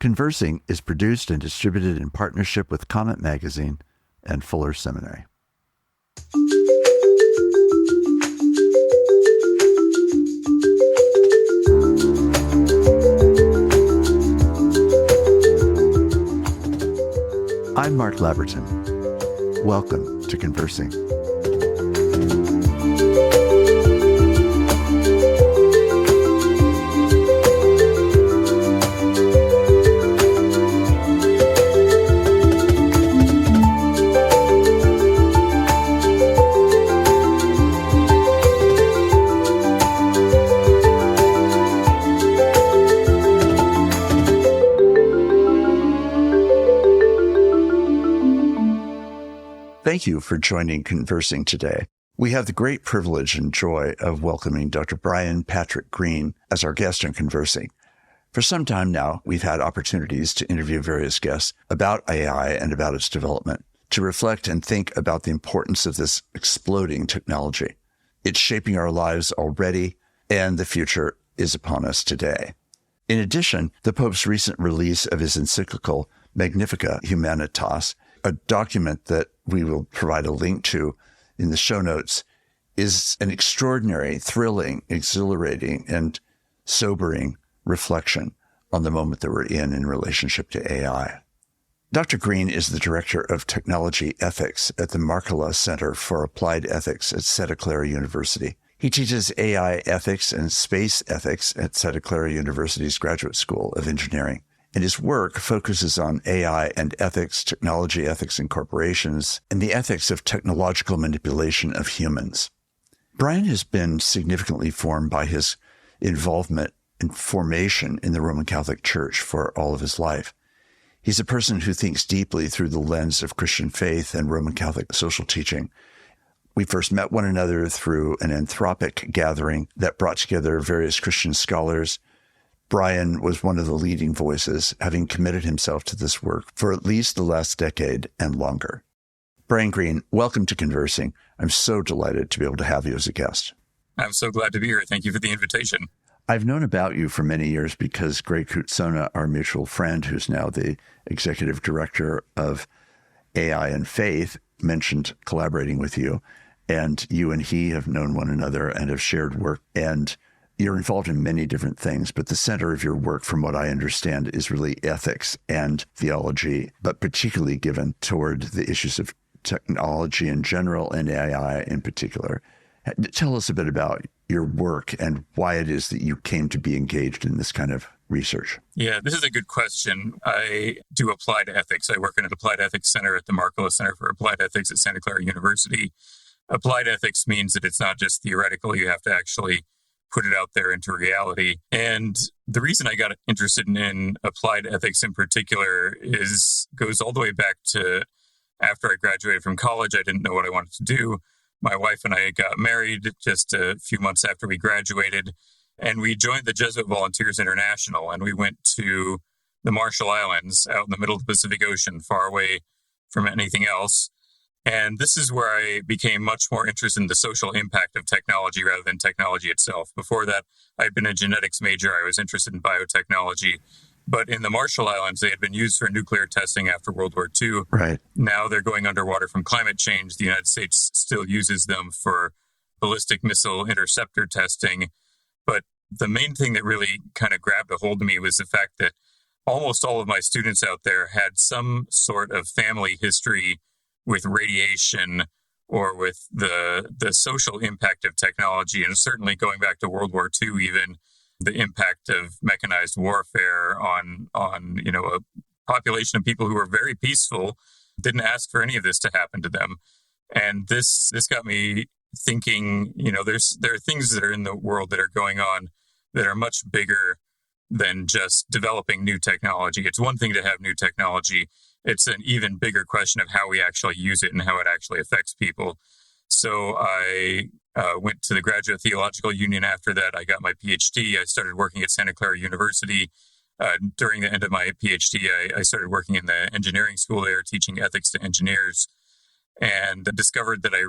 Conversing is produced and distributed in partnership with Comet Magazine and Fuller Seminary. I'm Mark Labberton. Welcome to Conversing. Thank you for joining Conversing today. We have the great privilege and joy of welcoming Dr. Brian Patrick Green as our guest on Conversing. For some time now, we've had opportunities to interview various guests about AI and about its development, to reflect and think about the importance of this exploding technology. It's shaping our lives already, and the future is upon us today. In addition, the Pope's recent release of his encyclical, Magnifica Humanitas, a document that we will provide a link to in the show notes, is an extraordinary, thrilling, exhilarating, and sobering reflection on the moment that we're in relationship to AI. Dr. Green is the Director of Technology Ethics at the Markkula Center for Applied Ethics at Clara University. He teaches AI ethics and space ethics at Clara University's Graduate School of Engineering. And his work focuses on AI and ethics, technology ethics in corporations, and the ethics of technological manipulation of humans. Brian has been significantly formed by his involvement and formation in the Roman Catholic Church for all of his life. He's a person who thinks deeply through the lens of Christian faith and Roman Catholic social teaching. We first met one another through an Anthropic gathering that brought together various Christian scholars. Brian was one of the leading voices, having committed himself to this work for at least the last decade and longer. Brian Green, welcome to Conversing. I'm so delighted to be able to have you as a guest. I'm so glad to be here. Thank you for the invitation. I've known about you for many years because Greg Kutsona, our mutual friend, who's now the executive director of AI and Faith, mentioned collaborating with you. And you and he have known one another and have shared work. And you're involved in many different things, but the center of your work, from what I understand, is really ethics and theology, but particularly given toward the issues of technology in general and AI in particular. Tell us a bit about your work and why it is that you came to be engaged in this kind of research. Yeah, this is a good question. I do applied ethics. I work in an applied ethics center at the Markkula Center for Applied Ethics at Santa Clara University. Applied ethics means that it's not just theoretical. You have to actually put it out there into reality. And the reason I got interested in applied ethics in particular goes all the way back to after I graduated from college. I didn't know what I wanted to do. My wife and I got married just a few months after we graduated, and we joined the Jesuit Volunteers International, and we went to the Marshall Islands out in the middle of the Pacific Ocean, far away from anything else. And this is where I became much more interested in the social impact of technology rather than technology itself. Before that, I'd been a genetics major. I was interested in biotechnology. But in the Marshall Islands, they had been used for nuclear testing after World War II. Right. Now they're going underwater from climate change. The United States still uses them for ballistic missile interceptor testing. But the main thing that really kind of grabbed a hold of me was the fact that almost all of my students out there had some sort of family history with radiation or with the social impact of technology. And certainly going back to World War II, even the impact of mechanized warfare on a population of people who were very peaceful, didn't ask for any of this to happen to them. And this got me thinking, there are things that are in the world that are going on that are much bigger than just developing new technology. It's one thing to have new technology. It's an even bigger question of how we actually use it and how it actually affects people. So I went to the Graduate Theological Union after that. I got my PhD. I started working at Santa Clara University. During the end of my PhD, I started working in the engineering school there, teaching ethics to engineers, and discovered that I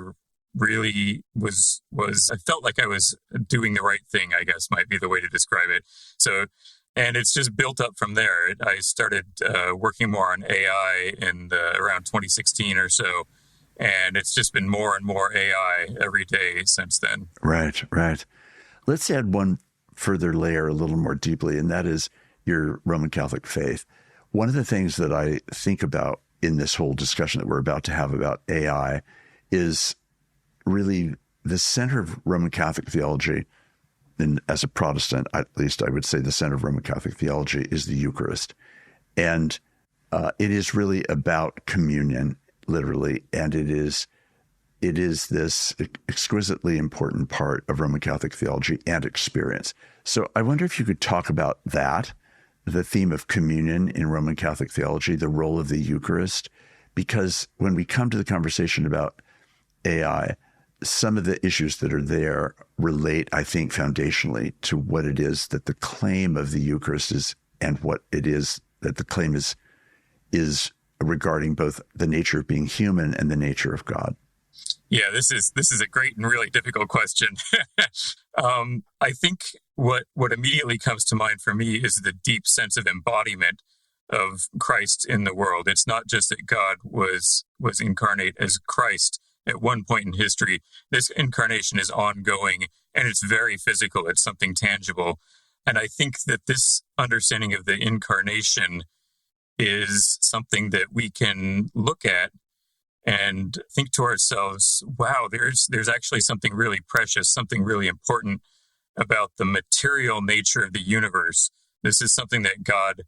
really I felt like I was doing the right thing, I guess might be the way to describe it. So And it's just built up from there. I started working more on AI in around 2016 or so. And it's just been more and more AI every day since then. Right, right. Let's add one further layer a little more deeply, and that is your Roman Catholic faith. One of the things that I think about in this whole discussion that we're about to have about AI is really the center of Roman Catholic theology. And as a Protestant, at least I would say the center of Roman Catholic theology is the Eucharist. And it is really about communion, literally. And it is this exquisitely important part of Roman Catholic theology and experience. So I wonder if you could talk about that, the theme of communion in Roman Catholic theology, the role of the Eucharist, because when we come to the conversation about AI, some of the issues that are there relate, I think, foundationally to what it is that the claim of the Eucharist is and what it is that the claim is regarding both the nature of being human and the nature of God. Yeah, this is a great and really difficult question. I think what immediately comes to mind for me is the deep sense of embodiment of Christ in the world. It's not just that God was incarnate as Christ at one point in history. This incarnation is ongoing, and it's very physical. It's something tangible. And I think that this understanding of the incarnation is something that we can look at and think to ourselves, wow, there's actually something really precious, something really important about the material nature of the universe. This is something that God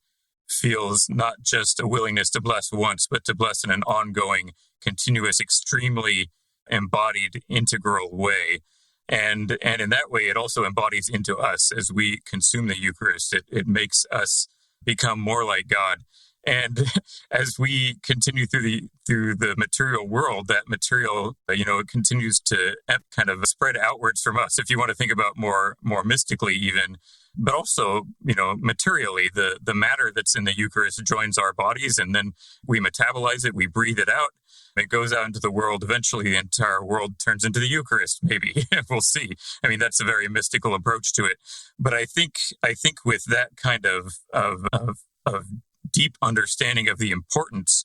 feels not just a willingness to bless once, but to bless in an ongoing, continuous, extremely embodied, integral way. And in that way, it also embodies into us as we consume the Eucharist. It makes us become more like God. And as we continue through the material world, that material, it continues to kind of spread outwards from us. If you want to think about more mystically, even, but also, materially, the matter that's in the Eucharist joins our bodies, and then we metabolize it, we breathe it out. It goes out into the world. Eventually, the entire world turns into the Eucharist. Maybe we'll see. I mean, that's a very mystical approach to it. But I think with that kind of deep understanding of the importance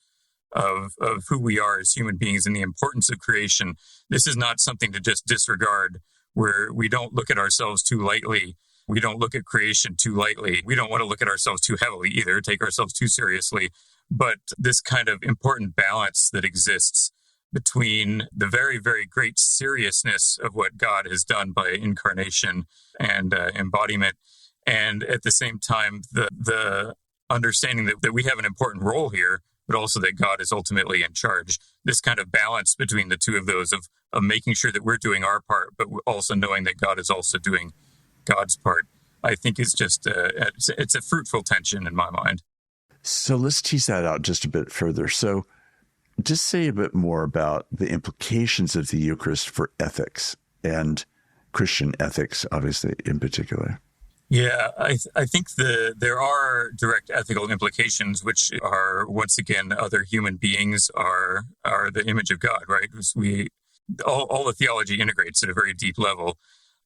of who we are as human beings and the importance of creation, this is not something to just disregard, where we don't look at ourselves too lightly. We don't look at creation too lightly. We don't want to look at ourselves too heavily either, take ourselves too seriously. But this kind of important balance that exists between the very, very great seriousness of what God has done by incarnation and embodiment, and at the same time, the understanding that we have an important role here, but also that God is ultimately in charge. This kind of balance between the two of those of making sure that we're doing our part, but also knowing that God is also doing God's part, I think is just it's a fruitful tension in my mind. So let's tease that out just a bit further. So just say a bit more about the implications of the Eucharist for ethics and Christian ethics, obviously, in particular. Yeah, I think there are direct ethical implications, which are, once again, other human beings are the image of God, right? All the theology integrates at a very deep level.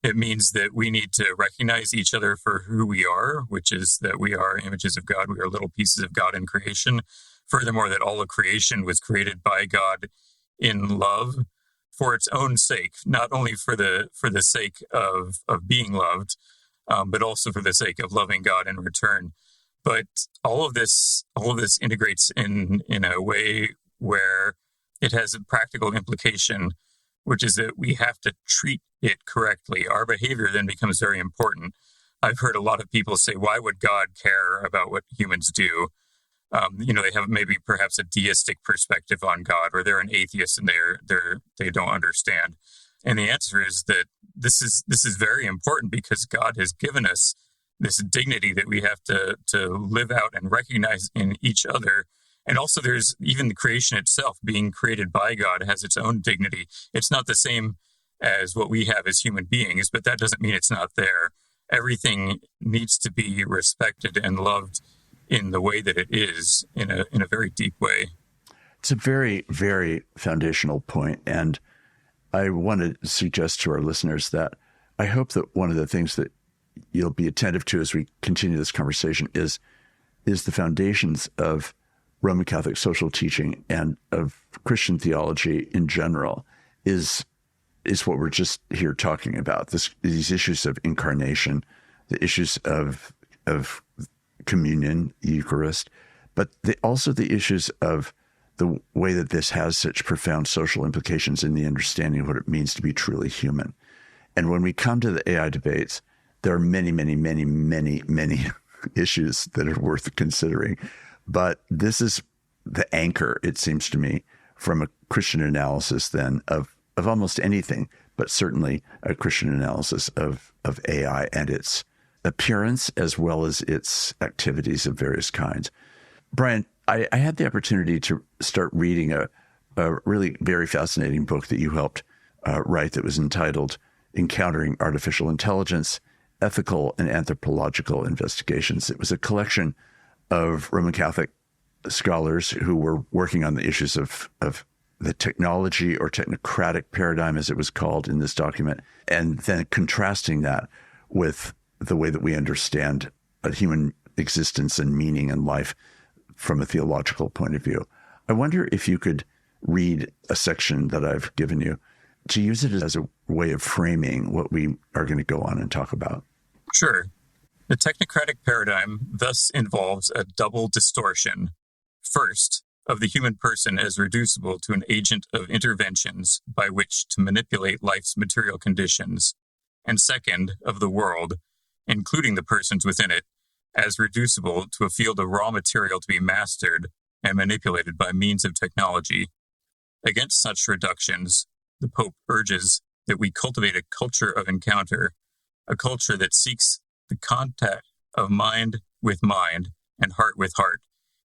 It means that we need to recognize each other for who we are, which is that we are images of God. We are little pieces of God in creation. Furthermore, that all of creation was created by God in love for its own sake, not only for the sake of being loved, but also for the sake of loving God in return. But all of this integrates in a way where it has a practical implication, which is that we have to treat it correctly. Our behavior then becomes very important. I've heard a lot of people say, why would God care about what humans do? They have maybe perhaps a deistic perspective on God, or they're an atheist and they don't understand. And the answer is that this is very important, because God has given us this dignity that we have to live out and recognize in each other. And also there's even the creation itself, being created by God, has its own dignity. It's not the same as what we have as human beings, but that doesn't mean it's not there. Everything needs to be respected and loved in the way that it is, in a very deep way. It's a very, very foundational point. And I want to suggest to our listeners that I hope that one of the things that you'll be attentive to as we continue this conversation is the foundations of Roman Catholic social teaching and of Christian theology in general is what we're just here talking about. These issues of incarnation, the issues of communion, Eucharist, but also the issues of the way that this has such profound social implications in the understanding of what it means to be truly human. And when we come to the AI debates, there are many, many, many, many, many issues that are worth considering. But this is the anchor, it seems to me, from a Christian analysis then of almost anything, but certainly a Christian analysis of AI and its appearance as well as its activities of various kinds. Brian, I had the opportunity to start reading a really very fascinating book that you helped write that was entitled Encountering Artificial Intelligence, Ethical and Anthropological Investigations. It was a collection of Roman Catholic scholars who were working on the issues of the technology or technocratic paradigm, as it was called in this document, and then contrasting that with the way that we understand human existence and meaning and life from a theological point of view. I wonder if you could read a section that I've given you to use it as a way of framing what we are going to go on and talk about. Sure. The technocratic paradigm thus involves a double distortion. First, of the human person as reducible to an agent of interventions by which to manipulate life's material conditions. And second, of the world, including the persons within it, as reducible to a field of raw material to be mastered and manipulated by means of technology. Against such reductions, the Pope urges that we cultivate a culture of encounter, a culture that seeks the contact of mind with mind and heart with heart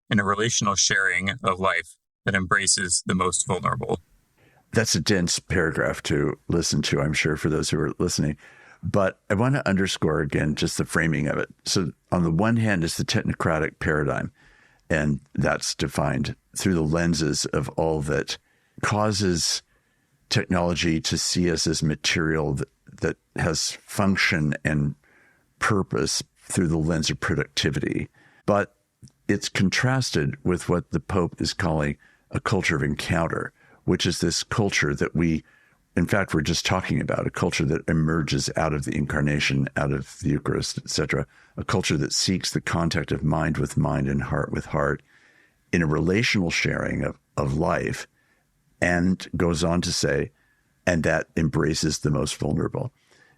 in a relational sharing of life that embraces the most vulnerable. That's a dense paragraph to listen to, I'm sure, for those who are listening. But I want to underscore again just the framing of it. So on the one hand is the technocratic paradigm, and that's defined through the lenses of all that causes technology to see us as material that has function and purpose through the lens of productivity. But it's contrasted with what the Pope is calling a culture of encounter, which is this culture that we, in fact, we're just talking about, a culture that emerges out of the incarnation, out of the Eucharist, etc., a culture that seeks the contact of mind with mind and heart with heart in a relational sharing of life, and goes on to say, and that embraces the most vulnerable.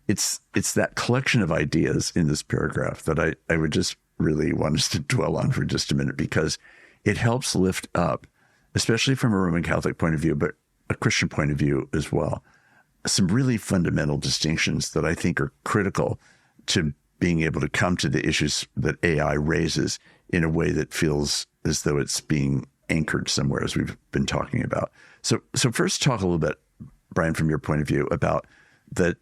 It's that collection of ideas in this paragraph that I would just really want us to dwell on for just a minute, because it helps lift up, especially from a Roman Catholic point of view, but a Christian point of view as well, some really fundamental distinctions that I think are critical to being able to come to the issues that AI raises in a way that feels as though it's being anchored somewhere, as we've been talking about. So first talk a little bit, Brian, from your point of view about the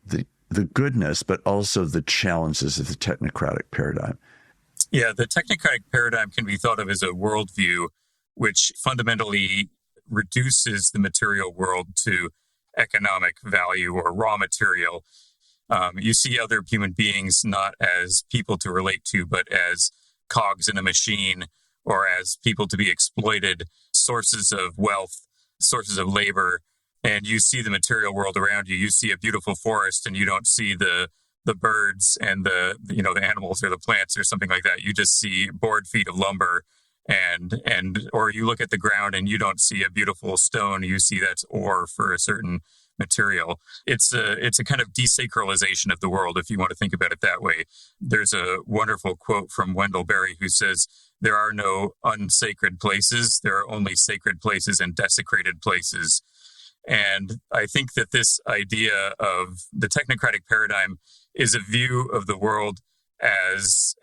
goodness, but also the challenges of the technocratic paradigm. Yeah, the technocratic paradigm can be thought of as a worldview which fundamentally reduces the material world to economic value or raw material. You see other human beings not as people to relate to, but as cogs in a machine, or as people to be exploited, sources of wealth, sources of labor. And you see the material world around you. You see a beautiful forest, and you don't see the birds and the animals or the plants or something like that. You just see board feet of lumber, or you look at the ground and you don't see a beautiful stone. You see that's ore for a certain material. It's a kind of desacralization of the world, if you want to think about it that way. There's a wonderful quote from Wendell Berry who says, "There are no unsacred places. There are only sacred places and desecrated places." And I think that this idea of the technocratic paradigm is a view of the world as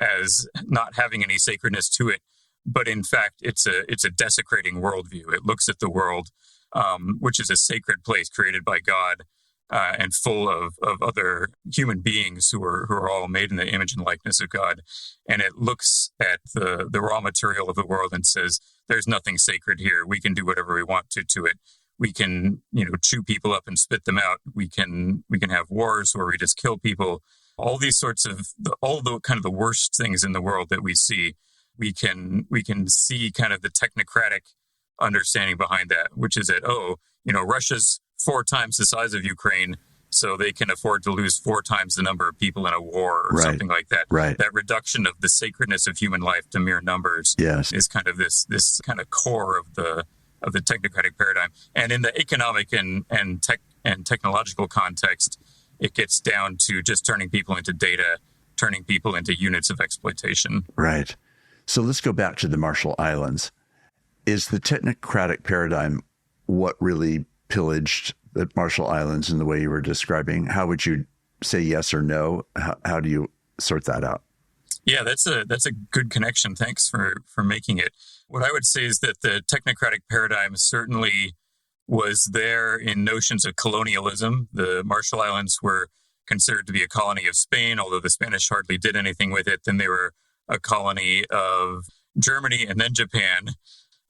not having any sacredness to it, but in fact, it's a desecrating worldview. It looks at the world, which is a sacred place created by God and full of other human beings who are all made in the image and likeness of God, and it looks at the raw material of the world and says, "There's nothing sacred here. We can do whatever we want to it. We can, chew people up and spit them out. We can have wars where we just kill people. all these sorts of, all the kind of the worst things in the world that we see, we can see kind of the technocratic understanding behind that, which is that, Russia's 4 times the size of Ukraine, so they can afford to lose 4 times the number of people in a war or something like that. Right. That reduction of the sacredness of human life to mere numbers is kind of this kind of core of the technocratic paradigm. And in the economic and technological context, it gets down to just turning people into data, turning people into units of exploitation. Right. So let's go back to the Marshall Islands. Is the technocratic paradigm what really pillaged the Marshall Islands in the way you were describing? How would you say yes or no? How do you sort that out? Yeah, that's a good connection. Thanks for making it. What I would say is that the technocratic paradigm certainly was there in notions of colonialism. The Marshall Islands were considered to be a colony of Spain, although the Spanish hardly did anything with it. Then they were a colony of Germany and then Japan,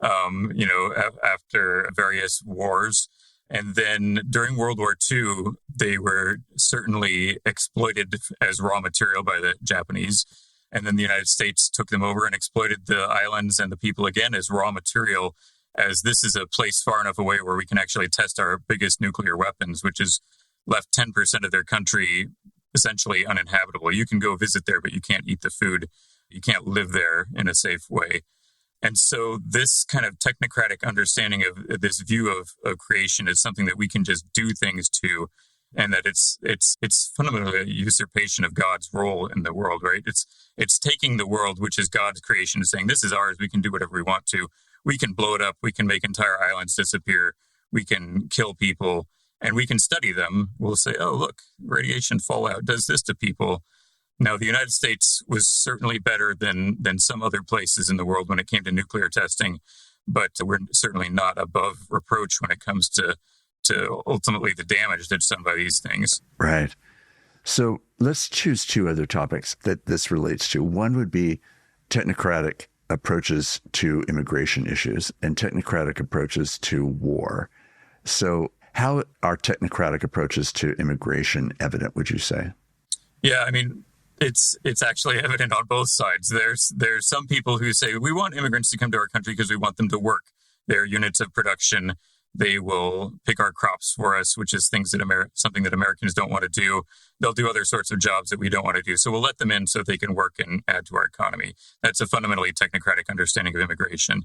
after various wars. And then during World War II, they were certainly exploited as raw material by the Japanese. And then the United States took them over and exploited the islands and the people again as raw material, as this is a place far enough away where we can actually test our biggest nuclear weapons, which has left 10% of their country essentially uninhabitable. You can go visit there, but you can't eat the food. You can't live there in a safe way. And so this kind of technocratic understanding of this view of creation is something that we can just do things to, and that it's fundamentally a usurpation of God's role in the world, right? It's taking the world, which is God's creation, and saying, this is ours, we can do whatever we want to. We can blow it up, we can make entire islands disappear, we can kill people, and we can study them. We'll say, oh, look, radiation fallout does this to people. Now, the United States was certainly better than some other places in the world when it came to nuclear testing, but we're certainly not above reproach when it comes to ultimately the damage that's done by these things. Right. So let's choose 2 other topics that this relates to. One would be technocratic approaches to immigration issues and technocratic approaches to war. So how are technocratic approaches to immigration evident, would you say? Yeah, I mean, it's actually evident on both sides. There's some people who say, we want immigrants to come to our country because we want them to work. They're units of production. They will pick our crops for us, which is something that Americans don't want to do. They'll do other sorts of jobs that we don't want to do. So we'll let them in so they can work and add to our economy. That's a fundamentally technocratic understanding of immigration.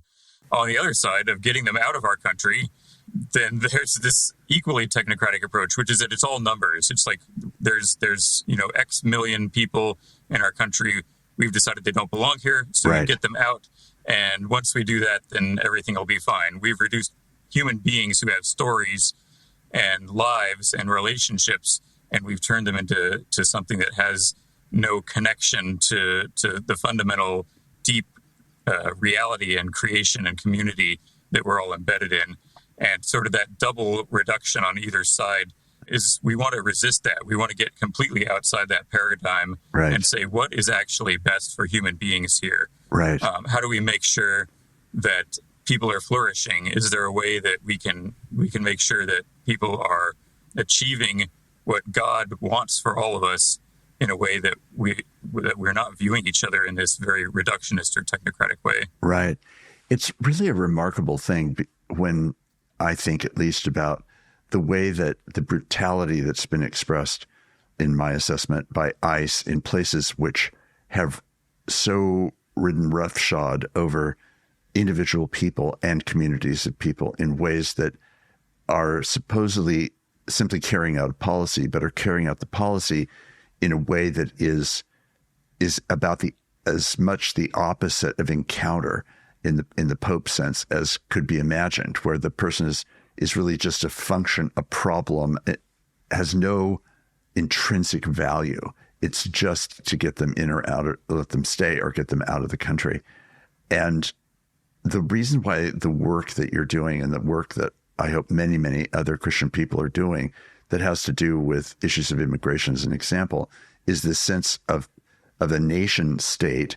On the other side of getting them out of our country, then there's this equally technocratic approach, which is that it's all numbers. It's like there's X million people in our country. We've decided they don't belong here, so we get them out. And once we do that, then everything will be fine. We've reduced human beings who have stories and lives and relationships, and we've turned them into something that has no connection to the fundamental deep reality and creation and community that we're all embedded in. And sort of that double reduction on either side is, we want to resist that. We want to get completely outside that paradigm and say, what is actually best for human beings here? Right. How do we make sure that people are flourishing? Is there a way that we can make sure that people are achieving what God wants for all of us in a way that we're not viewing each other in this very reductionist or technocratic way? Right. It's really a remarkable thing when I think, at least, about the way that the brutality that's been expressed, in my assessment, by ICE in places which have so ridden roughshod over individual people and communities of people in ways that are supposedly simply carrying out a policy, but are carrying out the policy in a way that is about as much the opposite of encounter in the Pope sense as could be imagined, where the person is really just a function, a problem. It has no intrinsic value. It's just to get them in or out, or let them stay, or get them out of the country. And the reason why the work that you're doing, and the work that I hope many, many other Christian people are doing that has to do with issues of immigration, as an example, is this sense of a nation state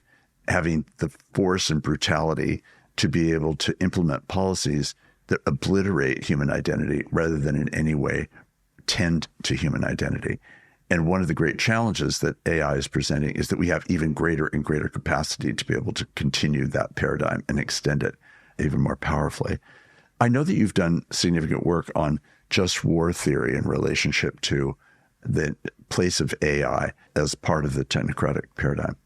having the force and brutality to be able to implement policies that obliterate human identity rather than in any way tend to human identity. And one of the great challenges that AI is presenting is that we have even greater and greater capacity to be able to continue that paradigm and extend it even more powerfully. I know that you've done significant work on just war theory in relationship to the place of AI as part of the technocratic paradigm.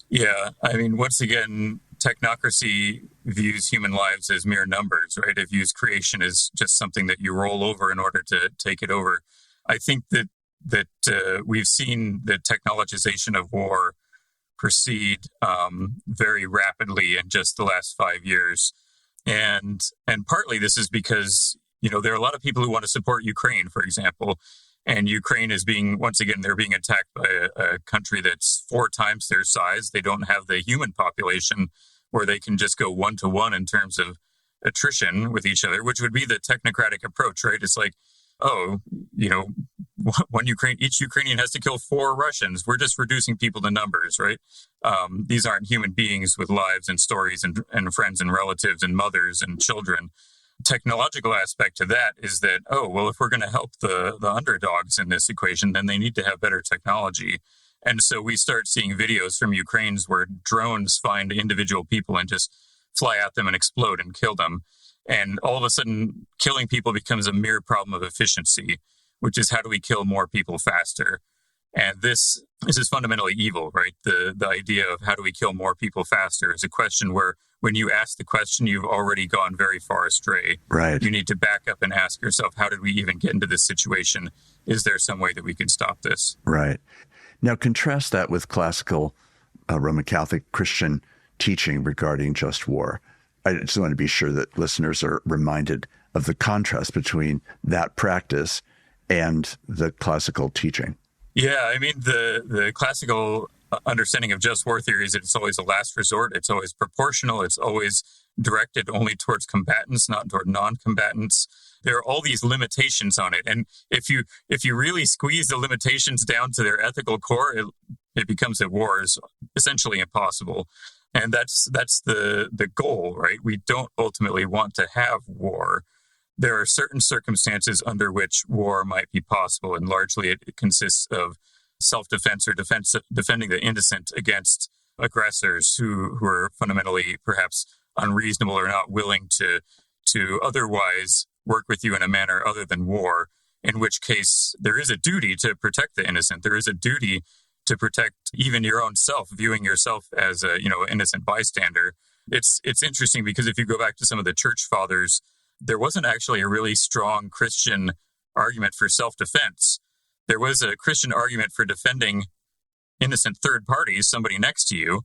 Yeah. I mean, once again, technocracy views human lives as mere numbers, right? It views creation as just something that you roll over in order to take it over. I think that we've seen the technologization of war proceed very rapidly in just the last 5 years. And partly this is because, there are a lot of people who want to support Ukraine, for example, and Ukraine is they're being attacked by a country that's 4 times their size. They don't have the human population where they can just go 1-to-1 in terms of attrition with each other, which would be the technocratic approach, right? It's like, each Ukrainian has to kill 4 Russians. We're just reducing people to numbers, right? These aren't human beings with lives and stories and friends and relatives and mothers and children. Technological aspect to that is that, if we're going to help the underdogs in this equation, then they need to have better technology. And so we start seeing videos from Ukraine's where drones find individual people and just fly at them and explode and kill them. And all of a sudden, killing people becomes a mere problem of efficiency, which is how do we kill more people faster? And this is fundamentally evil, right? The idea of how do we kill more people faster is a question where when you ask the question, you've already gone very far astray. Right. You need to back up and ask yourself, how did we even get into this situation? Is there some way that we can stop this? Right. Now, contrast that with classical Roman Catholic Christian teaching regarding just war. I just want to be sure that listeners are reminded of the contrast between that practice and the classical teaching. Yeah, I mean, the classical understanding of just war theory is that it's always a last resort. It's always proportional. It's always directed only towards combatants, not toward non-combatants. There are all these limitations on it. And if you really squeeze the limitations down to their ethical core, it becomes that war is essentially impossible. And that's the goal, right? We don't ultimately want to have war. There are certain circumstances under which war might be possible, and largely it consists of self-defense or defending the innocent against aggressors who are fundamentally perhaps unreasonable or not willing to otherwise work with you in a manner other than war, in which case there is a duty to protect the innocent. There is a duty to protect even your own self, viewing yourself as a innocent bystander. It's interesting because if you go back to some of the church fathers, there wasn't actually a really strong Christian argument for self-defense. There was a Christian argument for defending innocent third parties, somebody next to you.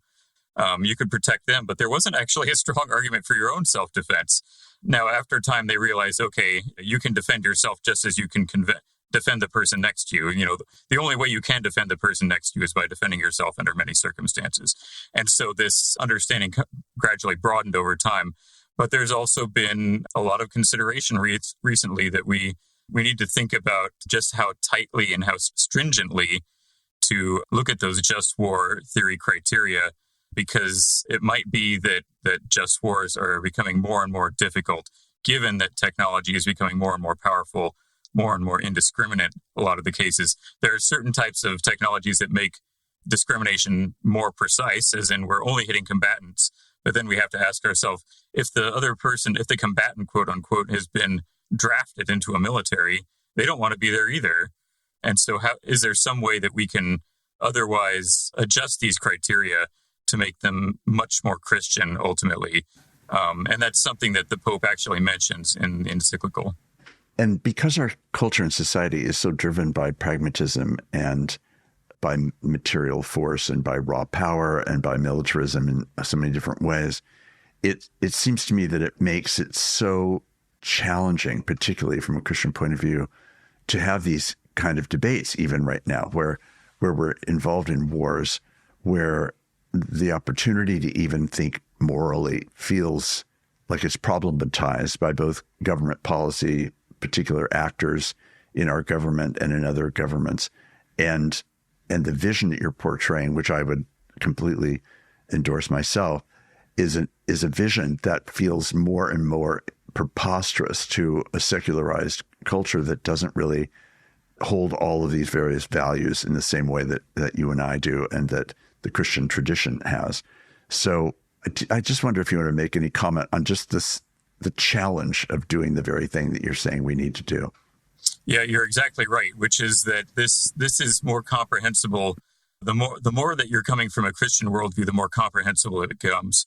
You could protect them, but there wasn't actually a strong argument for your own self-defense. Now, after time, they realized, okay, you can defend yourself just as you can defend the person next to you. The only way you can defend the person next to you is by defending yourself under many circumstances. And so this understanding gradually broadened over time. But there's also been a lot of consideration recently that we need to think about just how tightly and how stringently to look at those just war theory criteria, because it might be that just wars are becoming more and more difficult, given that technology is becoming more and more powerful, more and more indiscriminate. A lot of the cases, there are certain types of technologies that make discrimination more precise, as in we're only hitting combatants. But then we have to ask ourselves, if the combatant, quote unquote, has been drafted into a military, they don't want to be there either. And so is there some way that we can otherwise adjust these criteria to make them much more Christian ultimately? And that's something that the Pope actually mentions in the encyclical. And because our culture and society is so driven by pragmatism and by material force and by raw power and by militarism in so many different ways, it seems to me that it makes it so challenging, particularly from a Christian point of view, to have these kind of debates even right now where we're involved in wars, where the opportunity to even think morally feels like it's problematized by both government policy, particular actors in our government and in other governments, and the vision that you're portraying, which I would completely endorse myself, is a vision that feels more and more preposterous to a secularized culture that doesn't really hold all of these various values in the same way that you and I do and that the Christian tradition has. So I just wonder if you want to make any comment on just the challenge of doing the very thing that you're saying we need to do. Yeah, you're exactly right, which is that this is more comprehensible. The more that you're coming from a Christian worldview, the more comprehensible it becomes.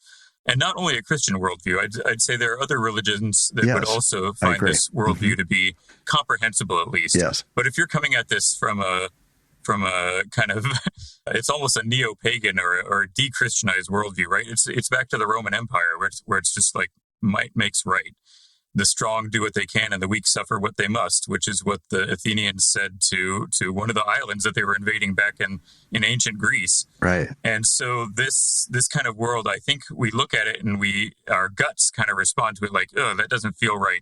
And not only a Christian worldview, I'd say there are other religions that would also find this worldview to be comprehensible, at least. Yes. But if you're coming at this from a kind of, it's almost a neo-pagan or a de-Christianized worldview, right? It's back to the Roman Empire where it's just like might makes right. The strong do what they can and the weak suffer what they must, which is what the Athenians said to one of the islands that they were invading back in ancient Greece. Right. And so this kind of world, I think we look at it and our guts kind of respond to it like, oh, that doesn't feel right.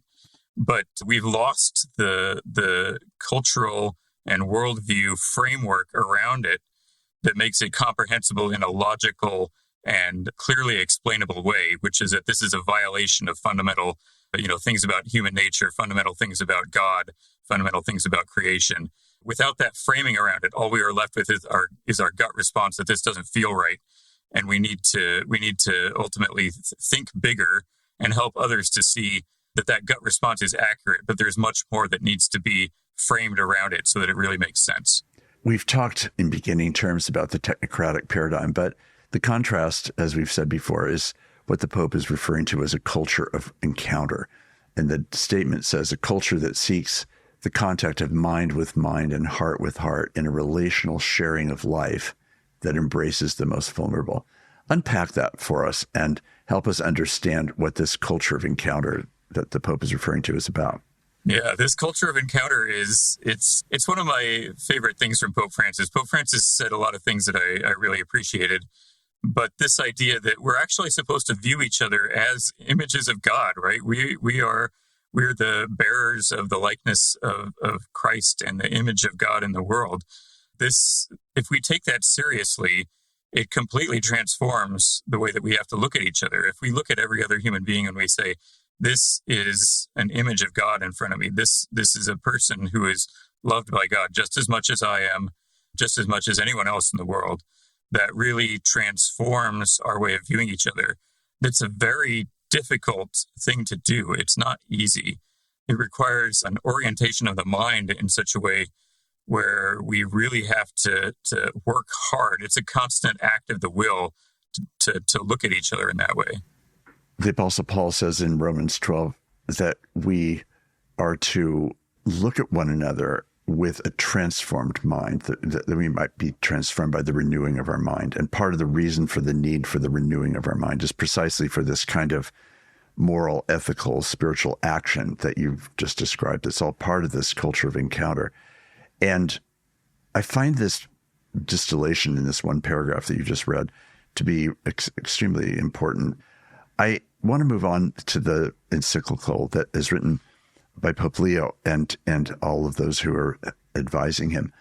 But we've lost the cultural and worldview framework around it that makes it comprehensible in a logical and clearly explainable way, which is that this is a violation of fundamental things about human nature, fundamental things about God, fundamental things about creation. Without that framing around it, all we are left with is our gut response that this doesn't feel right, and we need to ultimately think bigger and help others to see that gut response is accurate. But there's much more that needs to be framed around it so that it really makes sense. We've talked in beginning terms about the technocratic paradigm, but the contrast, as we've said before, is what the Pope is referring to as a culture of encounter. And the statement says a culture that seeks the contact of mind with mind and heart with heart in a relational sharing of life that embraces the most vulnerable. Unpack that for us and help us understand what this culture of encounter that the Pope is referring to is about. Yeah, this culture of encounter it's one of my favorite things from Pope Francis. Pope Francis said a lot of things that I really appreciated. But this idea that we're actually supposed to view each other as images of God, right? We're the bearers of the likeness of Christ and the image of God in the world. If we take that seriously, it completely transforms the way that we have to look at each other. If we look at every other human being and we say, this is an image of God in front of me, this is a person who is loved by God just as much as I am, just as much as anyone else in the world, that really transforms our way of viewing each other. That's a very difficult thing to do. It's not easy. It requires an orientation of the mind in such a way where we really have to work hard. It's a constant act of the will to look at each other in that way. The Apostle Paul says in Romans 12 that we are to look at one another with a transformed mind, that we might be transformed by the renewing of our mind. And part of the reason for the need for the renewing of our mind is precisely for this kind of moral, ethical, spiritual action that you've just described. It's all part of this culture of encounter. And I find this distillation in this one paragraph that you just read to be extremely important. I want to move on to the encyclical that is written by Pope Leo and all of those who are advising him.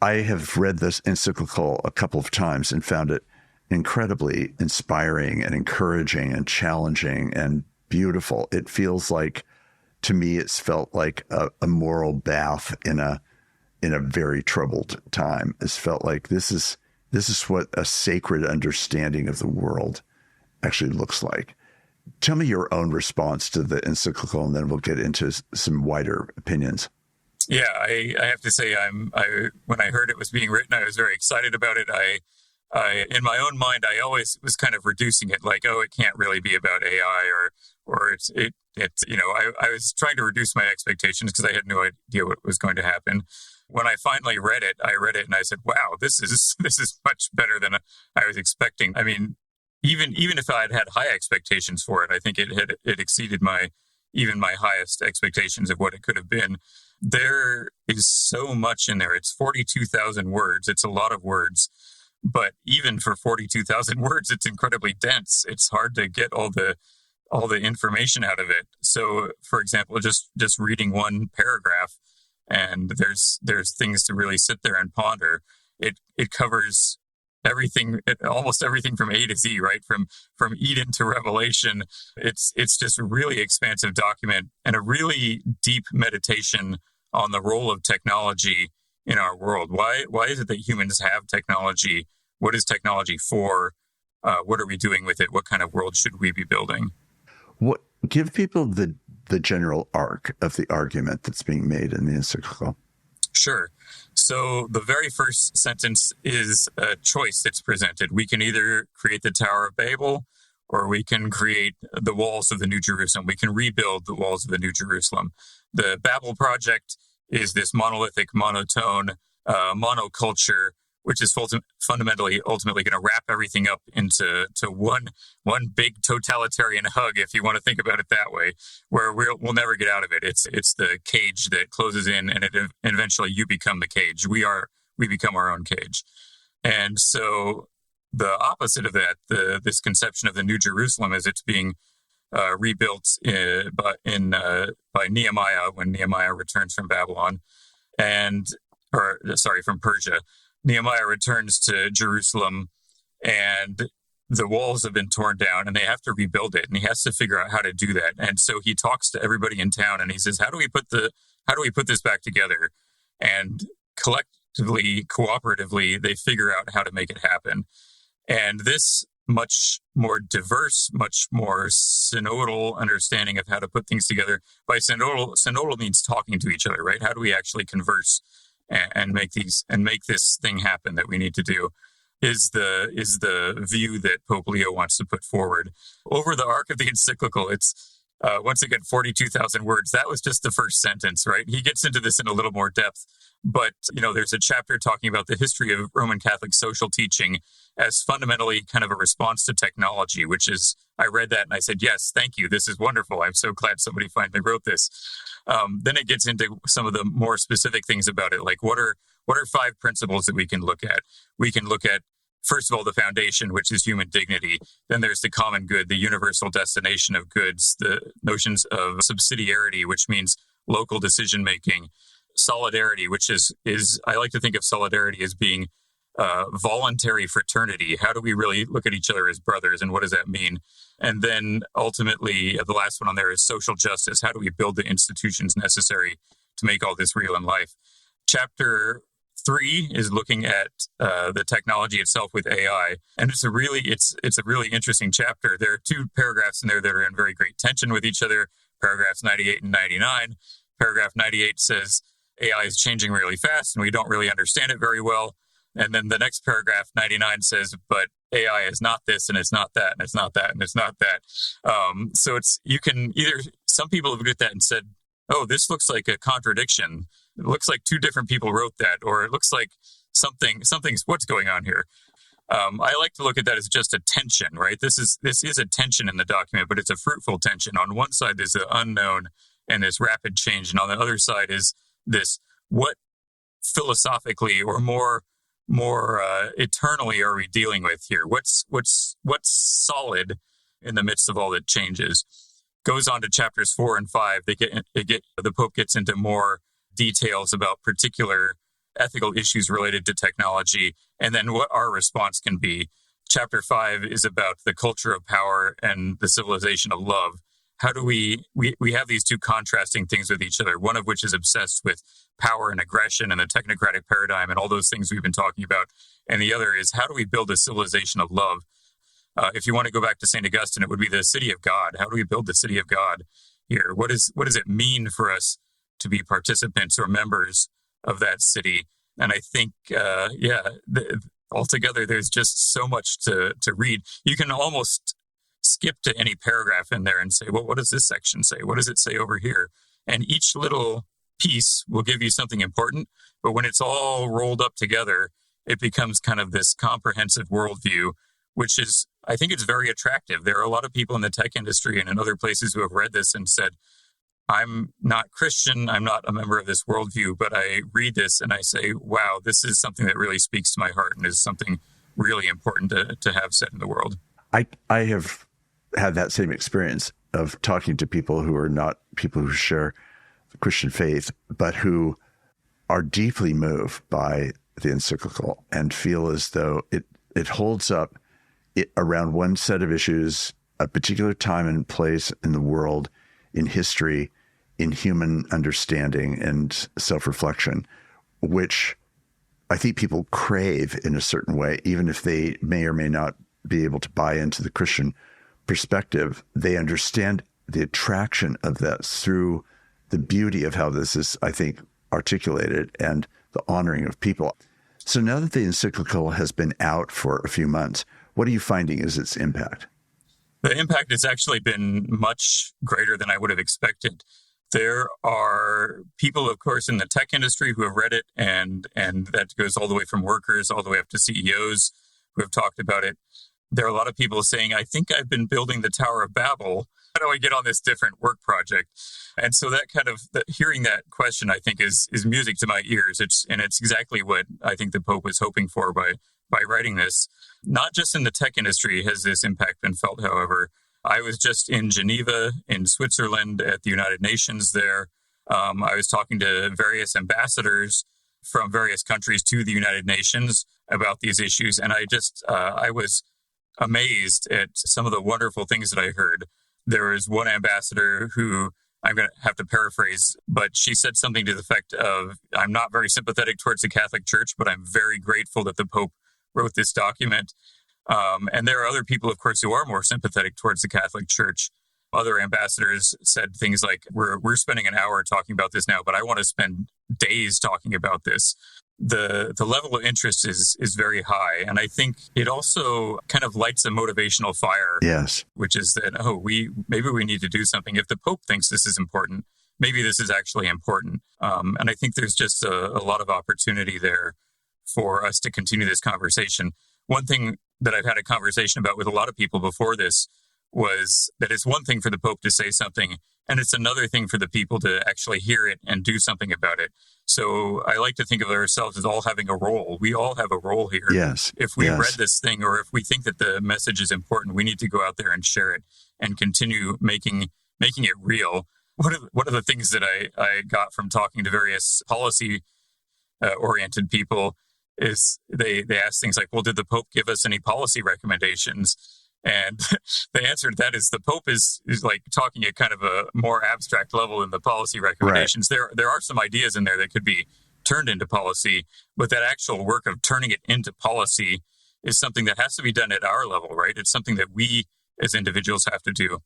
I have read this encyclical a couple of times and found it incredibly inspiring and encouraging and challenging and beautiful. It feels like, to me, it's felt like a moral bath in a very troubled time. It's felt like this is what a sacred understanding of the world actually looks like. Tell me your own response to the encyclical, and then we'll get into some wider opinions. Yeah, I have to say, when I heard it was being written, I was very excited about it. I in my own mind, I always was kind of reducing it, like, oh, it can't really be about AI, or it's I was trying to reduce my expectations because I had no idea what was going to happen. When I finally read it and I said, wow, this is much better than I was expecting. I mean, even if I had high expectations for it, I think it exceeded my highest expectations of what it could have been. There is so much in there. It's 42,000 words. It's a lot of words, but even for 42,000 words, it's incredibly dense. It's hard to get all the information out of it. So, for example, just reading one paragraph, and there's things to really sit there and ponder. It covers everything, almost everything from A to Z, right? From Eden to Revelation. It's just a really expansive document and a really deep meditation on the role of technology in our world. Why is it that humans have technology? What is technology for? What are we doing with it? What kind of world should we be building? Give people the general arc of the argument that's being made in the encyclical. Sure. So the very first sentence is a choice that's presented. We can either create the Tower of Babel, or we can create the walls of the New Jerusalem. We can rebuild the walls of the New Jerusalem. The Babel project is this monolithic, monotone, monoculture, which is ultimately going to wrap everything up into one big totalitarian hug, if you want to think about it that way, where we'll never get out of it. It's the cage that closes in, and eventually you become the cage. We become our own cage. And so the opposite of that, this conception of the New Jerusalem as it's being rebuilt by Nehemiah when Nehemiah returns from Babylon, from Persia. Nehemiah returns to Jerusalem, and the walls have been torn down, and they have to rebuild it. And he has to figure out how to do that. And so he talks to everybody in town, and he says, "How do we put this back together?" And collectively, cooperatively, they figure out how to make it happen. And this much more diverse, much more synodal understanding of how to put things together. By synodal means talking to each other, right? How do we actually converse and make this thing happen that we need to do? Is the view that Pope Leo wants to put forward over the arc of the encyclical. It's once again 42,000 words. That was just the first sentence, right? He gets into this in a little more depth, but there's a chapter talking about the history of Roman Catholic social teaching as fundamentally kind of a response to technology, which is, I read that and I said, yes, thank you. This is wonderful. I'm so glad somebody finally wrote this. Then it gets into some of the more specific things about it, like what are 5 principles that we can look at? We can look at, first of all, the foundation, which is human dignity. Then there's the common good, the universal destination of goods, the notions of subsidiarity, which means local decision-making, solidarity, which is I like to think of solidarity as being voluntary fraternity. How do we really look at each other as brothers, and what does that mean? And then ultimately, the last one on there is social justice. How do we build the institutions necessary to make all this real in life? Chapter 3 is looking at the technology itself with AI, and it's a really interesting chapter. There are 2 paragraphs in there that are in very great tension with each other. Paragraphs 98 and 99. Paragraph 98 says AI is changing really fast, and we don't really understand it very well. And then the next paragraph 99 says, but AI is not this, and it's not that, and it's not that, and it's not that. So you can either, some people have looked at that and said, oh, this looks like a contradiction. It looks like 2 different people wrote that, or it looks like something's what's going on here. I like to look at that as just a tension, right? This is a tension in the document, but it's a fruitful tension. On one side, there's the unknown and this rapid change, and on the other side is this: what philosophically or more eternally are we dealing with here? What's solid in the midst of all that changes? Goes on to chapters 4 and 5. The Pope gets into more details about particular ethical issues related to technology, and then what our response can be. Chapter 5 is about the culture of power and the civilization of love. How do we have these 2 contrasting things with each other, one of which is obsessed with power and aggression and the technocratic paradigm and all those things we've been talking about, and the other is, how do we build a civilization of love? If you want to go back to St. Augustine, it would be the city of God. How do we build the city of God here? What does it mean for us to be participants or members of that city? And I think, altogether, there's just so much to read. You can almost skip to any paragraph in there and say, well, what does this section say? What does it say over here? And each little piece will give you something important. But when it's all rolled up together, it becomes kind of this comprehensive worldview, which is, I think it's very attractive. There are a lot of people in the tech industry and in other places who have read this and said, I'm not Christian, I'm not a member of this worldview, but I read this and I say, wow, this is something that really speaks to my heart and is something really important to have set in the world. I have had that same experience of talking to people who are not people who share the Christian faith, but who are deeply moved by the encyclical and feel as though it holds up around one set of issues, a particular time and place in the world, in history, in human understanding and self-reflection, which I think people crave in a certain way, even if they may or may not be able to buy into the Christian perspective. They understand the attraction of that through the beauty of how this is, I think, articulated and the honoring of people. So now that the encyclical has been out for a few months, what are you finding is its impact? The impact has actually been much greater than I would have expected. There are people, of course, in the tech industry who have read it, and that goes all the way from workers all the way up to CEOs who have talked about it. There are a lot of people saying, I think I've been building the Tower of Babel. How do I get on this different work project? And so that kind of hearing that question, I think, is music to my ears. It's exactly what I think the Pope was hoping for by writing this. Not just in the tech industry has this impact been felt, however. I was just in Geneva, in Switzerland, at the United Nations there. I was talking to various ambassadors from various countries to the United Nations about these issues. And I was amazed at some of the wonderful things that I heard. There was one ambassador who, I'm going to have to paraphrase, but she said something to the effect of, I'm not very sympathetic towards the Catholic Church, but I'm very grateful that the Pope wrote this document. And there are other people, of course, who are more sympathetic towards the Catholic Church. Other ambassadors said things like, we're spending an hour talking about this now, but I want to spend days talking about this. The level of interest is very high. And I think it also kind of lights a motivational fire. Yes. Which is that, maybe we need to do something. If the Pope thinks this is important, maybe this is actually important. And I think there's just a lot of opportunity there for us to continue this conversation. One thing that I've had a conversation about with a lot of people before this was that it's one thing for the Pope to say something, and it's another thing for the people to actually hear it and do something about it. So I like to think of ourselves as all having a role. We all have a role here. Yes. If we read this thing, or if we think that the message is important, we need to go out there and share it and continue making it real. One of the things that I got from talking to various policy oriented people is they ask things like, well, did the Pope give us any policy recommendations? And the answer to that is the Pope is like talking at kind of a more abstract level than the policy recommendations. Right. There are some ideas in there that could be turned into policy, but that actual work of turning it into policy is something that has to be done at our level, right? It's something that we as individuals have to do.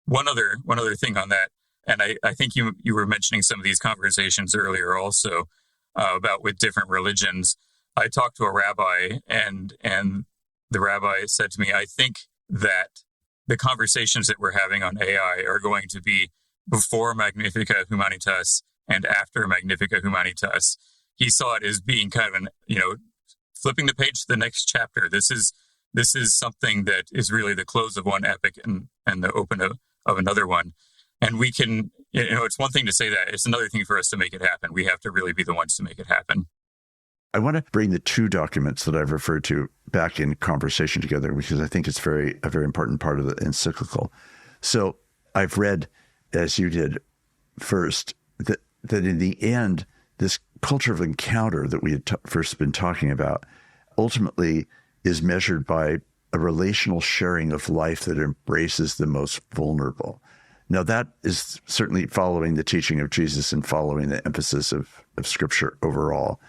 One other thing on that, and I think you were mentioning some of these conversations earlier also about with different religions. I talked to a rabbi, and the rabbi said to me, I think that the conversations that we're having on AI are going to be before Magnifica Humanitas and after Magnifica Humanitas. He saw it as being kind of flipping the page to the next chapter. This is something that is really the close of one epic and the open of another one. And we can, it's one thing to say that. It's another thing for us to make it happen. We have to really be the ones to make it happen. I want to bring the two documents that I've referred to back in conversation together, because I think it's a very important part of the encyclical. So I've read, as you did first, that in the end, this culture of encounter that we had first been talking about ultimately is measured by a relational sharing of life that embraces the most vulnerable. Now, that is certainly following the teaching of Jesus and following the emphasis of Scripture overall.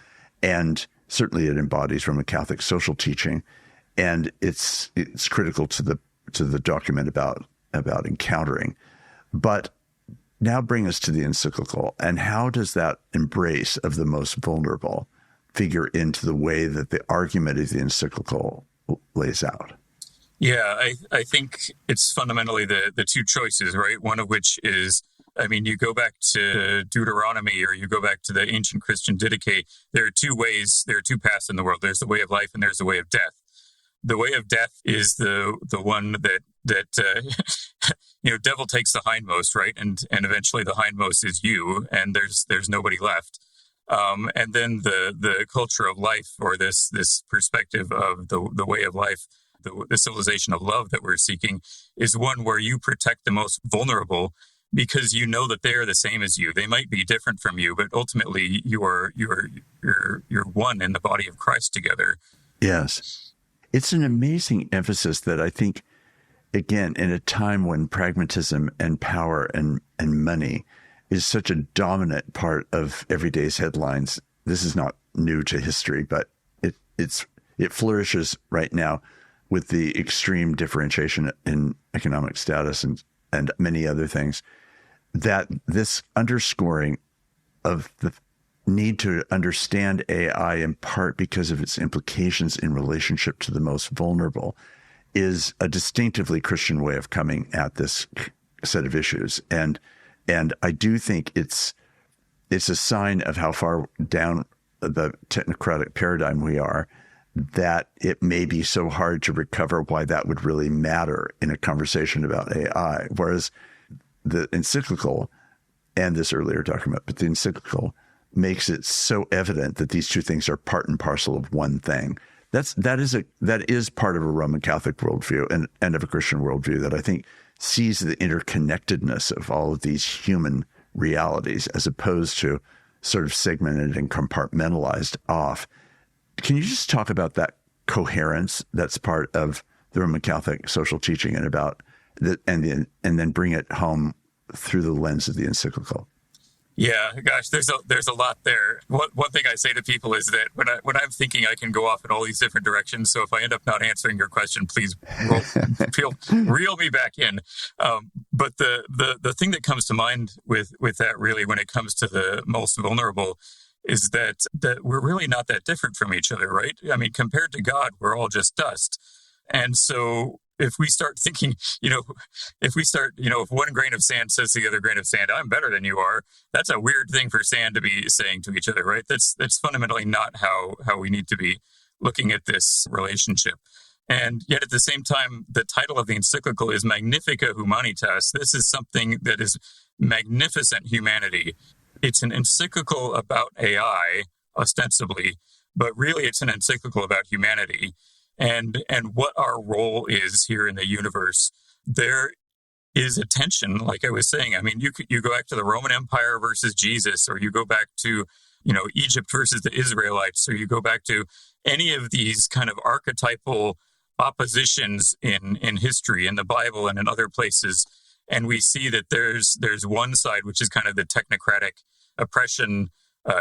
And certainly it embodies Roman Catholic social teaching, and it's critical to the document about encountering. But now bring us to the encyclical, and how does that embrace of the most vulnerable figure into the way that the argument of the encyclical lays out? Yeah, I think it's fundamentally the two choices, right? One of which is, you go back to Deuteronomy, or you go back to the ancient Christian Didache. There are two paths in the world. There's the way of life and there's the way of death. The way of death is the one that devil takes the hindmost, right? And eventually the hindmost is you, and there's nobody left. And then the culture of life, or this perspective of the way of life, the civilization of love that we're seeking, is one where you protect the most vulnerable, because you know that they are the same as you. They might be different from you, but ultimately you're one in the body of Christ together. Yes. It's an amazing emphasis that I think, again, in a time when pragmatism and power and money is such a dominant part of everyday's headlines. This is not new to history, but it flourishes right now with the extreme differentiation in economic status and many other things. That this underscoring of the need to understand AI in part because of its implications in relationship to the most vulnerable is a distinctively Christian way of coming at this set of issues. And I do think it's a sign of how far down the technocratic paradigm we are, that it may be so hard to recover why that would really matter in a conversation about AI. Whereas the encyclical and this earlier document, but the encyclical makes it so evident that these two things are part and parcel of one thing. That is part of a Roman Catholic worldview and of a Christian worldview that I think sees the interconnectedness of all of these human realities as opposed to sort of segmented and compartmentalized off. Can you just talk about that coherence that's part of the Roman Catholic social teaching and about that, and then bring it home through the lens of the encyclical? Yeah, gosh, there's a lot there. One thing I say to people is that when I'm thinking, I can go off in all these different directions. So if I end up not answering your question, please reel me back in. But the thing that comes to mind with that really, when it comes to the most vulnerable, is that we're really not that different from each other, right? I mean, compared to God, we're all just dust. And so if we start thinking, if one grain of sand says to the other grain of sand, I'm better than you are, that's a weird thing for sand to be saying to each other, right? That's fundamentally not how we need to be looking at this relationship. And yet at the same time, the title of the encyclical is Magnifica Humanitas. This is something that is magnificent humanity. It's an encyclical about AI, ostensibly, but really it's an encyclical about humanity and what our role is here in the universe. There is a tension, like I was saying. I mean, you go back to the Roman Empire versus Jesus, or you go back to, Egypt versus the Israelites, or you go back to any of these kind of archetypal oppositions in history, in the Bible and in other places. And we see that there's one side, which is kind of the technocratic oppression,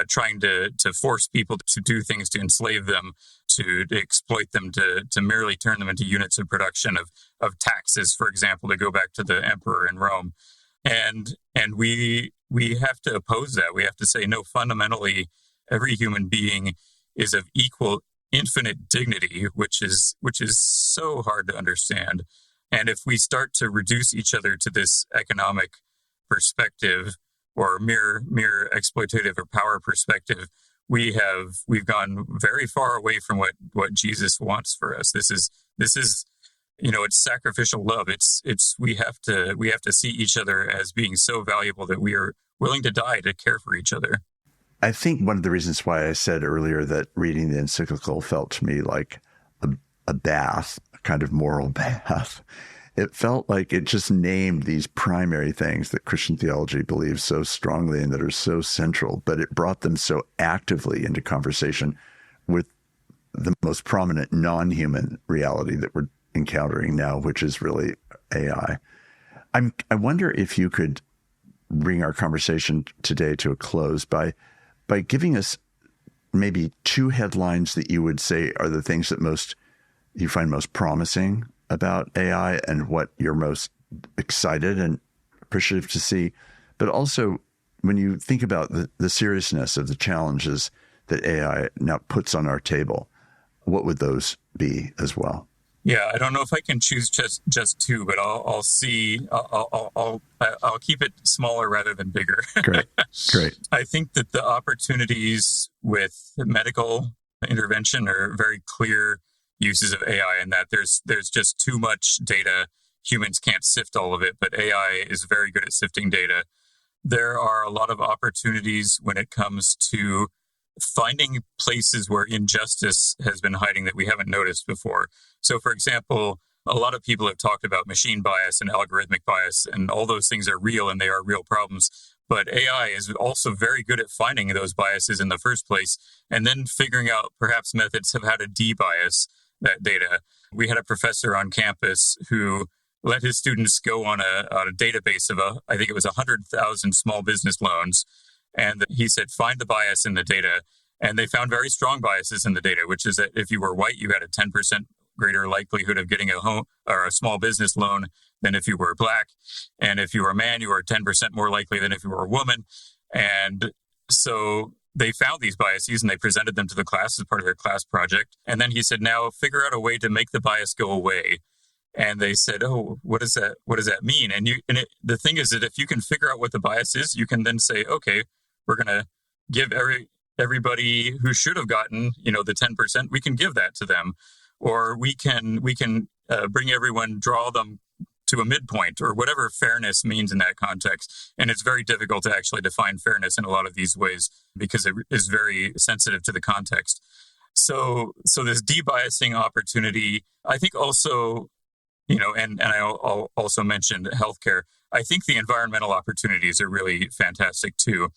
trying to force people to do things, to enslave them, to exploit them, to merely turn them into units of production of taxes, for example, to go back to the emperor in Rome. And we have to oppose that. We have to say, no, fundamentally, every human being is of equal, infinite dignity, which is so hard to understand. And if we start to reduce each other to this economic perspective or mere exploitative or power perspective, we've gone very far away from what Jesus wants for us. This is it's sacrificial love. We have to see each other as being so valuable that we are willing to die to care for each other. I think one of the reasons why I said earlier that reading the encyclical felt to me like a bath, a kind of moral bath. It felt like it just named these primary things that Christian theology believes so strongly and that are so central, but it brought them so actively into conversation with the most prominent non-human reality that we're encountering now, which is really AI. I wonder if you could bring our conversation today to a close by giving us maybe two headlines that you would say are the things that you find most promising about AI and what you're most excited and appreciative to see. But also, when you think about the seriousness of the challenges that AI now puts on our table, what would those be as well? Yeah, I don't know if I can choose just two, but I'll see. I'll keep it smaller rather than bigger. Great. I think that the opportunities with medical intervention are very clear uses of AI, and that there's just too much data. Humans can't sift all of it, but AI is very good at sifting data. There are a lot of opportunities when it comes to finding places where injustice has been hiding that we haven't noticed before. So, for example, a lot of people have talked about machine bias and algorithmic bias, and all those things are real and they are real problems. But AI is also very good at finding those biases in the first place and then figuring out perhaps methods of how to de-bias that data. We had a professor on campus who let his students go on a database of I think it was 100,000 small business loans. And he said, find the bias in the data. And they found very strong biases in the data, which is that if you were white, you had a 10% greater likelihood of getting a home or a small business loan than if you were black. And if you were a man, you were 10% more likely than if you were a woman. And so they found these biases and they presented them to the class as part of their class project. And then he said, now figure out a way to make the bias go away. And they said, oh, what does that mean? And the thing is that if you can figure out what the bias is, you can then say, okay, we're going to give everybody who should have gotten, the 10%, we can give that to them. Or we can bring everyone, draw them to a midpoint, or whatever fairness means in that context. And it's very difficult to actually define fairness in a lot of these ways because it is very sensitive to the context. So this debiasing opportunity, I think also, and I also mentioned healthcare. I think the environmental opportunities are really fantastic too.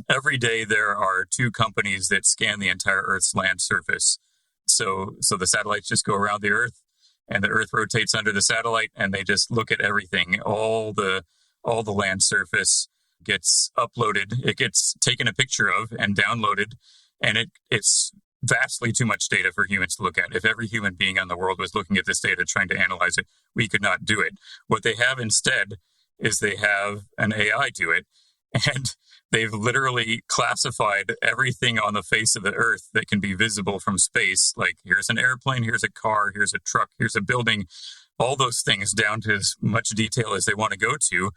Every day there are 2 companies that scan the entire Earth's land surface. So the satellites just go around the Earth, and the Earth rotates under the satellite, and they just look at everything. All the land surface gets uploaded. It gets taken a picture of and downloaded, and it's vastly too much data for humans to look at. If every human being on the world was looking at this data, trying to analyze it, we could not do it. What they have instead is they have an AI do it, and they've literally classified everything on the face of the Earth that can be visible from space. Like, here's an airplane, here's a car, here's a truck, here's a building, all those things down to as much detail as they want to go to.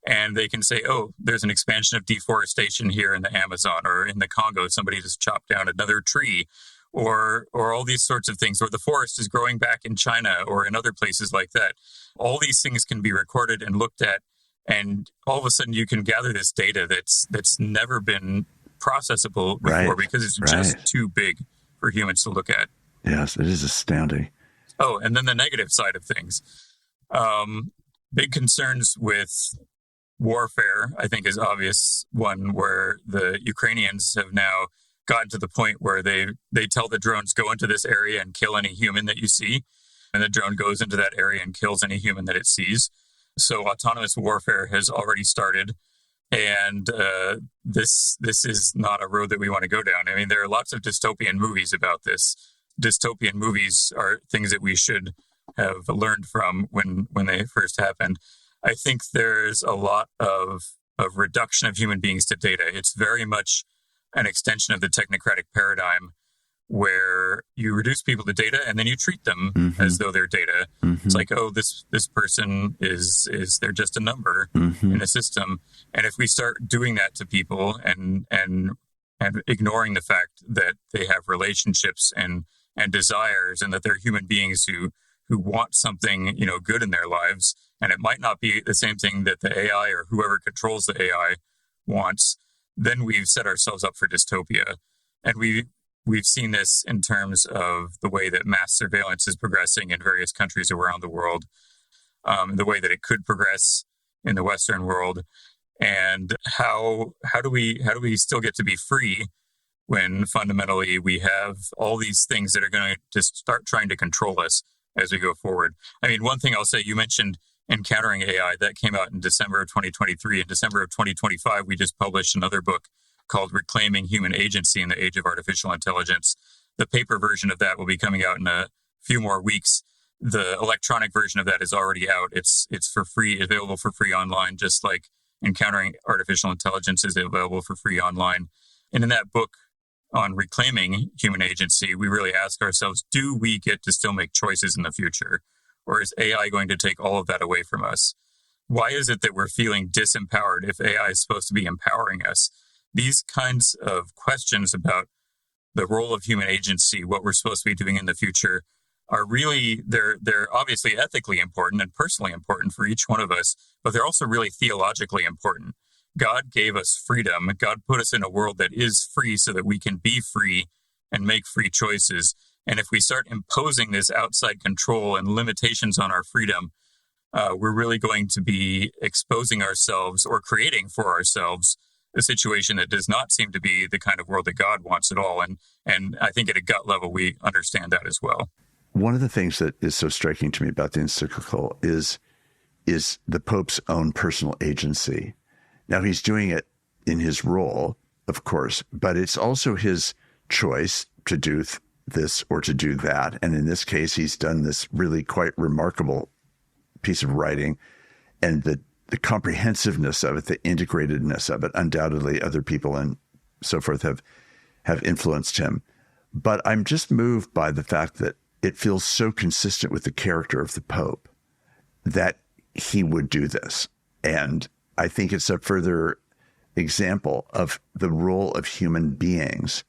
And they can say, oh, there's an expansion of deforestation here in the Amazon, or in the Congo, somebody just chopped down another tree, or all these sorts of things, or the forest is growing back in China or in other places like that. All these things can be recorded and looked at. And all of a sudden, you can gather this data that's never been processable before, because it's just too big for humans to look at. Yes, it is astounding. Oh, and then the negative side of things. Big concerns with warfare, I think, is obvious one, where the Ukrainians have now gotten to the point where they tell the drones, go into this area and kill any human that you see. And the drone goes into that area and kills any human that it sees. So autonomous warfare has already started, and this is not a road that we want to go down. I mean, there are lots of dystopian movies about this. Dystopian movies are things that we should have learned from when they first happened. I think there's a lot of reduction of human beings to data. It's very much an extension of the technocratic paradigm, where you reduce people to data and then you treat them as though they're data. It's like, oh, this person is they're just a number in a system. And if we start doing that to people and ignoring the fact that they have relationships and desires, and that they're human beings who want something, good in their lives, and it might not be the same thing that the AI or whoever controls the AI wants, then we've set ourselves up for dystopia. And we've seen this in terms of the way that mass surveillance is progressing in various countries around the world, the way that it could progress in the Western world, and how do we still get to be free when fundamentally we have all these things that are going to start trying to control us as we go forward. I mean, one thing I'll say, you mentioned Encountering AI, that came out in December of 2023. In December of 2025, we just published another book called Reclaiming Human Agency in the Age of Artificial Intelligence. The paper version of that will be coming out in a few more weeks. The electronic version of that is already out. It's for free, available for free online, just like Encountering Artificial Intelligence is available for free online. And in that book on reclaiming human agency, we really ask ourselves, do we get to still make choices in the future? Or is AI going to take all of that away from us? Why is it that we're feeling disempowered if AI is supposed to be empowering us? These kinds of questions about the role of human agency, what we're supposed to be doing in the future, are really, they're obviously ethically important and personally important for each one of us, but they're also really theologically important. God gave us freedom. God put us in a world that is free so that we can be free and make free choices. And if we start imposing this outside control and limitations on our freedom, we're really going to be exposing ourselves or creating for ourselves a situation that does not seem to be the kind of world that God wants at all. And I think at a gut level, we understand that as well. One of the things that is so striking to me about the encyclical is is the Pope's own personal agency. Now, he's doing it in his role, of course, but it's also his choice to do this or to do that. And in this case, he's done this really quite remarkable piece of writing, and the comprehensiveness of it, the integratedness of it, undoubtedly other people and so forth have influenced him. But I'm just moved by the fact that it feels so consistent with the character of the Pope that he would do this. And I think it's a further example of the role of human beings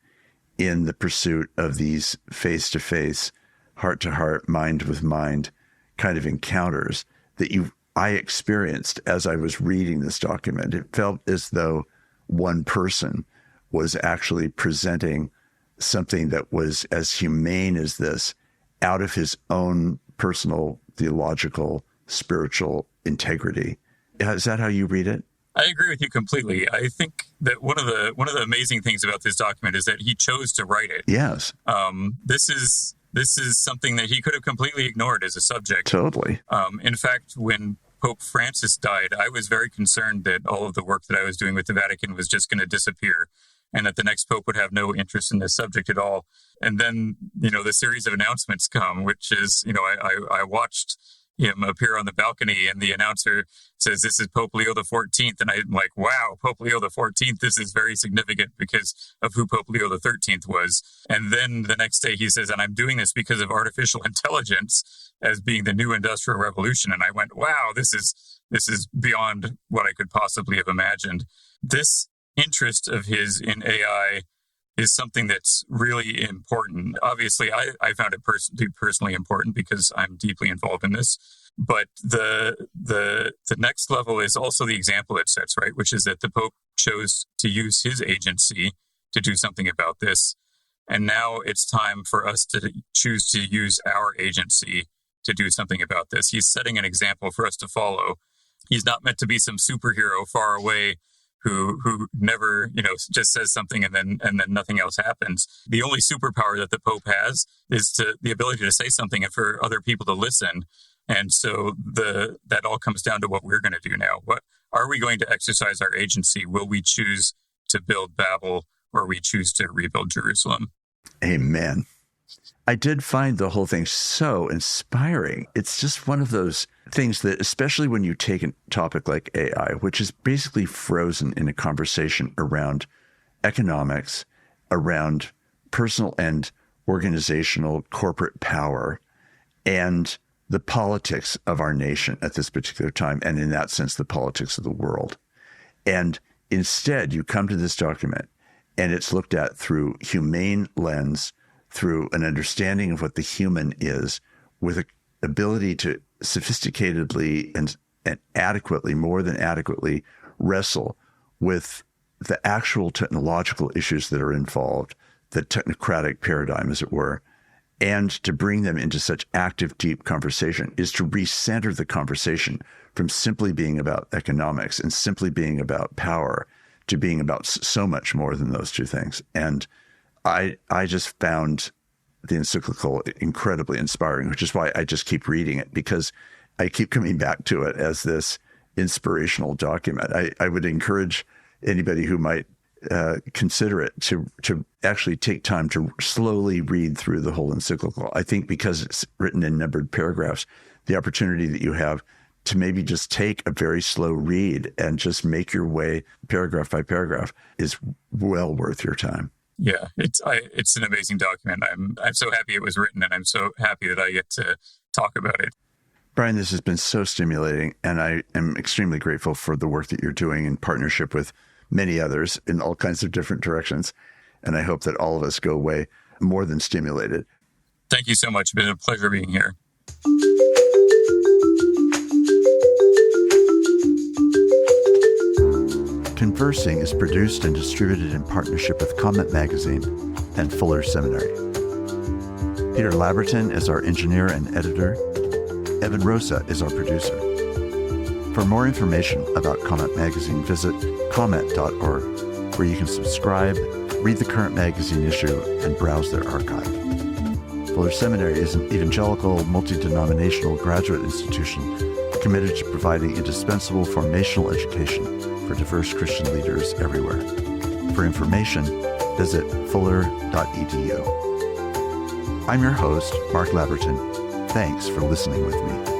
in the pursuit of these face-to-face, heart-to-heart, mind-with-mind kind of encounters that I experienced as I was reading this document. It felt as though one person was actually presenting something that was as humane as this out of his own personal, theological, spiritual integrity. Is that how you read it? I agree with you completely. I think that one of the amazing things about this document is that he chose to write it. Yes. This is something that he could have completely ignored as a subject. Totally. In fact, when Pope Francis died, I was very concerned that all of the work that I was doing with the Vatican was just going to disappear, and that the next Pope would have no interest in this subject at all. And then, the series of announcements come, which is, I watched him appear on the balcony, and the announcer says, "This is Pope Leo XIV." And I'm like, wow, Pope Leo XIV, this is very significant because of who Pope Leo XIII was. And then the next day he says, "And I'm doing this because of artificial intelligence as being the new industrial revolution." And I went, wow, this is beyond what I could possibly have imagined. This interest of his in AI is something that's really important. Obviously, I found it personally important because I'm deeply involved in this. But the next level is also the example it sets, right? Which is that the Pope chose to use his agency to do something about this. And now it's time for us to choose to use our agency to do something about this. He's setting an example for us to follow. He's not meant to be some superhero far away who never, just says something and then nothing else happens. The only superpower that the Pope has is the ability to say something and for other people to listen. And so that all comes down to what we're going to do now. What are we going to exercise our agency? Will we choose to build Babel, or we choose to rebuild Jerusalem? Amen. I did find the whole thing so inspiring. It's just one of those things that, especially when you take a topic like AI, which is basically frozen in a conversation around economics, around personal and organizational corporate power, and the politics of our nation at this particular time, and in that sense, the politics of the world. And instead, you come to this document, and it's looked at through humane lens, through an understanding of what the human is, with an ability to sophisticatedly and adequately, more than adequately, wrestle with the actual technological issues that are involved, the technocratic paradigm, as it were, and to bring them into such active, deep conversation is to recenter the conversation from simply being about economics and simply being about power to being about so much more than those two things. And I just found the encyclical incredibly inspiring, which is why I just keep reading it, because I keep coming back to it as this inspirational document. I would encourage anybody who might consider it to actually take time to slowly read through the whole encyclical. I think because it's written in numbered paragraphs, the opportunity that you have to maybe just take a very slow read and just make your way paragraph by paragraph is well worth your time. Yeah, it's an amazing document. I'm so happy it was written, and I'm so happy that I get to talk about it. Brian, this has been so stimulating, and I am extremely grateful for the work that you're doing in partnership with many others in all kinds of different directions. And I hope that all of us go away more than stimulated. Thank you so much. It's been a pleasure being here. Conversing is produced and distributed in partnership with Comment Magazine and Fuller Seminary. Peter Labberton is our engineer and editor. Evan Rosa is our producer. For more information about Comment Magazine, visit comment.org, where you can subscribe, read the current magazine issue, and browse their archive. Fuller Seminary is an evangelical, multi-denominational graduate institution committed to providing indispensable formational education for diverse Christian leaders everywhere. For information, visit fuller.edu. I'm your host, Mark Labberton. Thanks for listening with me.